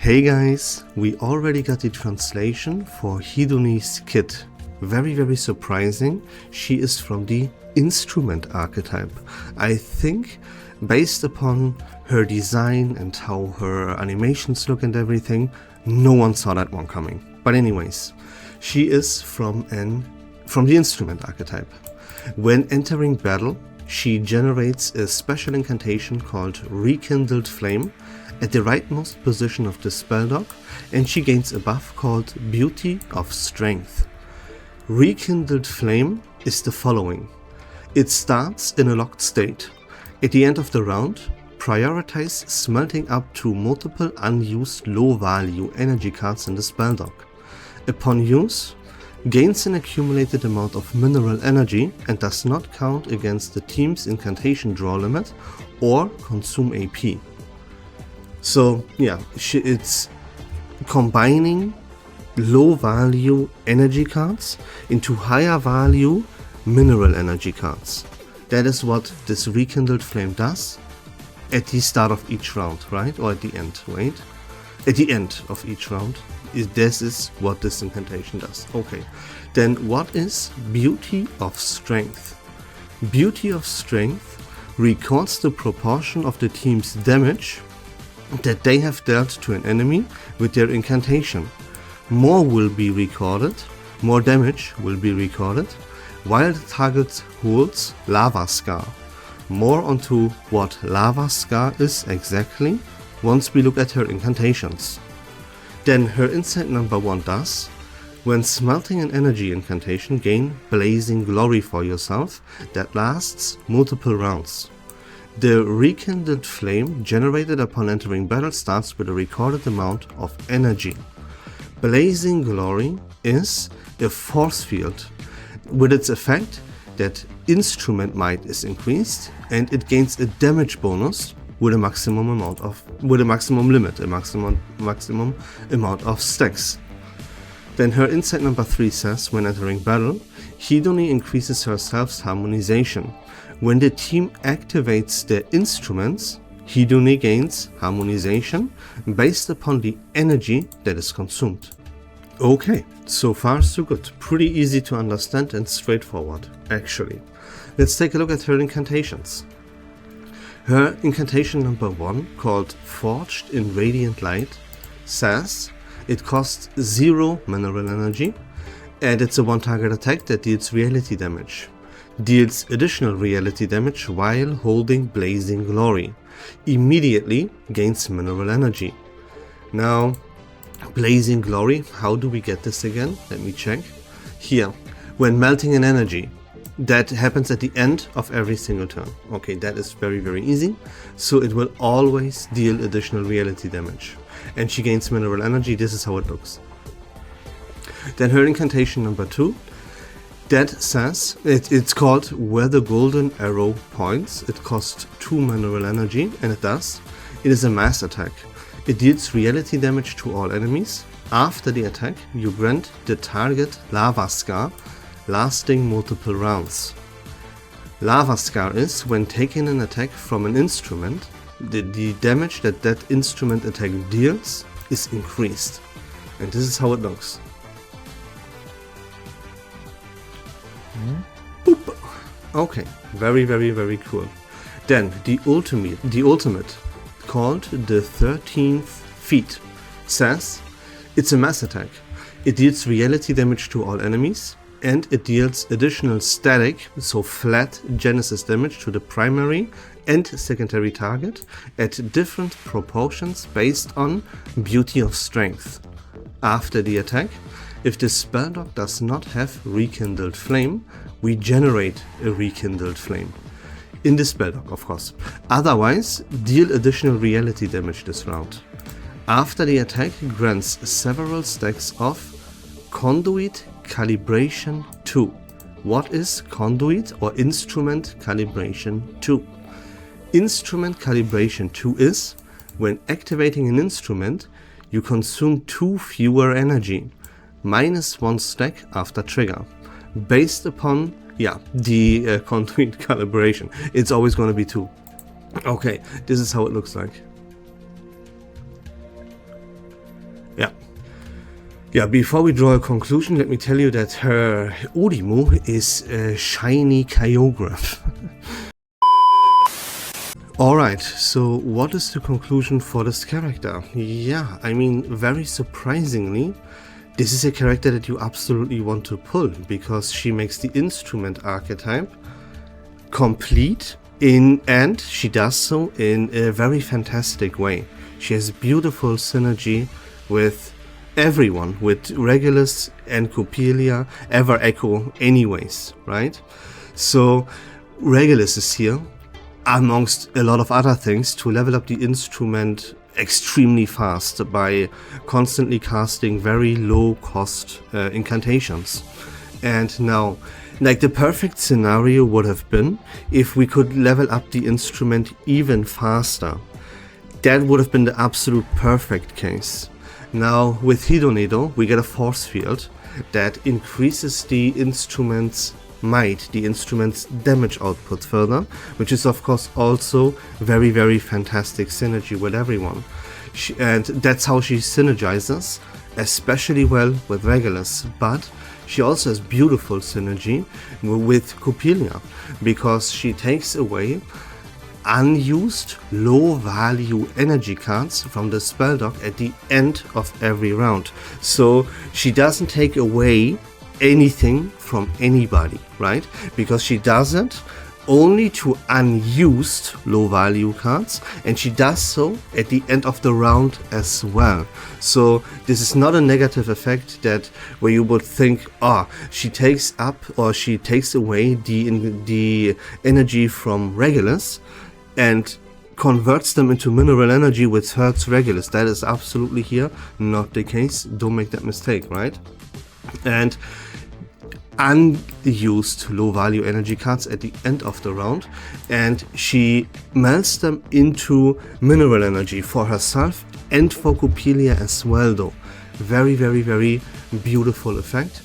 Hey guys, we already got the translation for Hedone's kit. Very surprising. She is from the instrument archetype. I think based upon her design and how her animations look and everything, no one saw that one coming. But anyways, she is from the instrument archetype. When entering battle, she generates a special incantation called Rekindled Flame at the rightmost position of the spell dock, and she gains a buff called Beauty of Strength. Rekindled Flame is the following. It starts in a locked state. At the end of the round, prioritize smelting up to multiple unused low-value energy cards in the spell dock. Upon use, gains an accumulated amount of mineral energy and does not count against the team's incantation draw limit or consume AP. So yeah, it's combining low value energy cards into higher value mineral energy cards. That is what this Rekindled Flame does at the start of each round, right? Or at the end, right? At the end of each round, this is what this incantation does. Okay, then what is Beauty of Strength? Beauty of Strength records the proportion of the team's damage that they have dealt to an enemy with their incantation. More will be recorded, more damage will be recorded, while the target holds Lava Scar. More onto what Lava Scar is exactly once we look at her incantations. Then her insight number 1 does, when smelting an energy incantation, gain Blazing Glory for yourself that lasts multiple rounds. The Rekindled Flame generated upon entering battle starts with a recorded amount of energy. Blazing Glory is a force field with its effect that instrument might is increased and it gains a damage bonus with a maximum amount of stacks. Then her insight number 3 says, when entering battle, Hedone increases her self's harmonization. When the team activates their instruments, Hedone gains harmonization based upon the energy that is consumed. Okay, so far so good. Pretty easy to understand and straightforward, actually. Let's take a look at her incantations. Her incantation number 1, called Forged in Radiant Light, says it costs 0 mineral energy and it's a one-target attack that deals reality damage. Deals additional reality damage while holding Blazing Glory. Immediately gains mineral energy. Now, Blazing Glory, how do we get this again? Let me check. Here, when melting an energy, that happens at the end of every single turn. Okay, that is very easy. So it will always deal additional reality damage. And she gains mineral energy, this is how it looks. Then her incantation number 2, that says, it's called Where the Golden Arrow Points. It costs 2 mineral energy, and it does. It is a mass attack. It deals reality damage to all enemies. After the attack, you grant the target Lava Scar, lasting multiple rounds. Lava Scar is when taking an attack from an instrument, the damage that instrument attack deals is increased. And this is how it looks. Boop. Okay, very cool. Then the ultimate called the 13th Feat says it's a mass attack. It deals reality damage to all enemies and it deals additional static, so flat Genesis damage to the primary and secondary target at different proportions based on Beauty of Strength. After the attack, if the spell dock does not have Rekindled Flame, we generate a Rekindled Flame. In the spell dock, of course. Otherwise, deal additional reality damage this round. After the attack, grants several stacks of Conduit Calibration 2. What is Conduit or Instrument Calibration 2? Instrument Calibration 2 is when activating an instrument, you consume 2 fewer energy, -1 stack after trigger, based upon the Conduit Calibration. It's always going to be 2. Okay, this is how it looks like. Yeah. Yeah, before we draw a conclusion, let me tell you that her Odimo is a shiny Kyogre. Alright, so what is the conclusion for this character? Yeah, I mean, very surprisingly, this is a character that you absolutely want to pull, because she makes the instrument archetype complete and she does so in a very fantastic way. She has beautiful synergy with everyone, with Regulus and Coppelia, Ever Echo anyways, right? So Regulus is here, amongst a lot of other things, to level up the instrument extremely fast by constantly casting very low cost incantations. And now, like, the perfect scenario would have been if we could level up the instrument even faster. That would have been the absolute perfect case. Now with Hedone though, we get a force field that increases the instrument's might, the instrument's damage output further, which is of course also very fantastic synergy with everyone. And that's how she synergizes especially well with Regulus, but she also has beautiful synergy with Coppelia, because she takes away unused low value energy cards from the spell dock at the end of every round. So she doesn't take away anything from anybody, right? Because she does it only to unused low value cards, and she does so at the end of the round as well. So this is not a negative effect that where you would think, oh, she takes up or she takes away the energy from Regulus and converts them into mineral energy which hurts Regulus. That is absolutely here not the case. Don't make that mistake, right? And unused low value energy cards at the end of the round, and she melts them into mineral energy for herself and for Coppelia as well though. Very beautiful effect,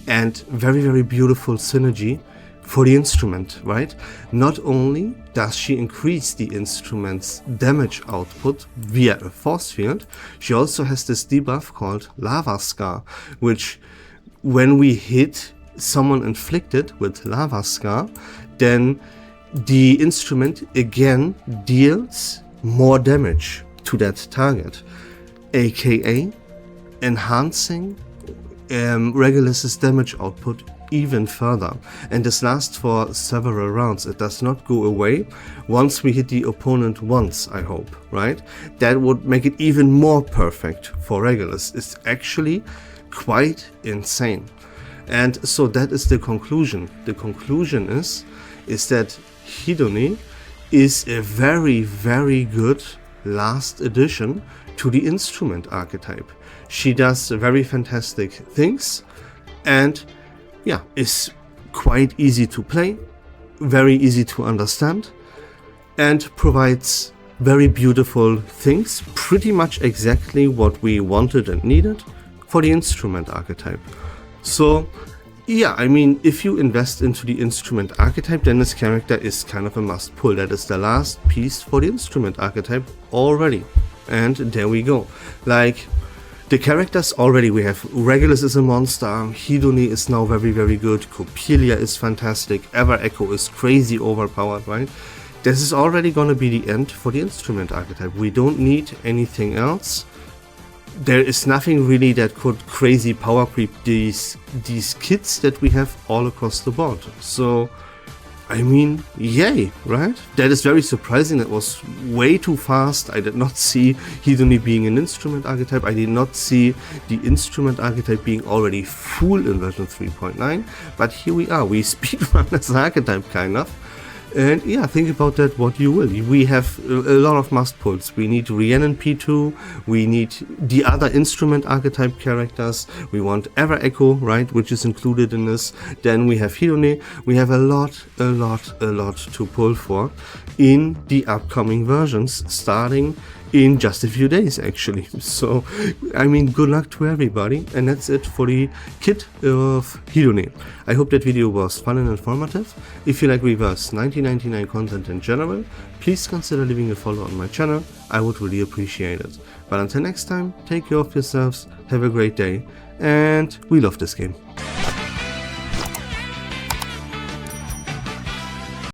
and very beautiful synergy for the instrument, right? Not only does she increase the instrument's damage output via a force field, she also has this debuff called Lava Scar, which when we hit someone inflicted with Lava Scar, then the instrument again deals more damage to that target, aka enhancing Regulus's damage output even further. And this lasts for several rounds. It does not go away once we hit the opponent once, I hope, right? That would make it even more perfect for Regulus. It's actually quite insane. And so that is the conclusion. The conclusion is that Hedone is a very good last addition to the instrument archetype. She does very fantastic things, and yeah, is quite easy to play, very easy to understand, and provides very beautiful things, pretty much exactly what we wanted and needed for the instrument archetype. So yeah, I mean, if you invest into the instrument archetype, then this character is kind of a must pull. That is the last piece for the instrument archetype already. And there we go. Like, the characters already, we have Regulus is a monster, Hedone is now very good, Coppelia is fantastic, Ever Echo is crazy overpowered, right? This is already gonna be the end for the instrument archetype. We don't need anything else. There is nothing really that could crazy power creep these kits that we have all across the board. So, I mean, yay, right? That is very surprising. That was way too fast. I did not see Hedone being an instrument archetype. I did not see the instrument archetype being already full in version 3.9. But here we are. We speedrun this archetype, kind of. And yeah, think about that what you will. We have a lot of must pulls. We need Rhiannon P2, we need the other instrument archetype characters, we want Ever Echo, right, which is included in this. Then we have Hedone. We have a lot to pull for in the upcoming versions, starting in just a few days actually. So I mean, good luck to everybody, and that's it for the kit of Hedone. I hope that video was fun and informative. If you like Reverse 1999 content in general, please consider leaving a follow on my channel. I would really appreciate it. But until next time, take care of yourselves, have a great day, and we love this game.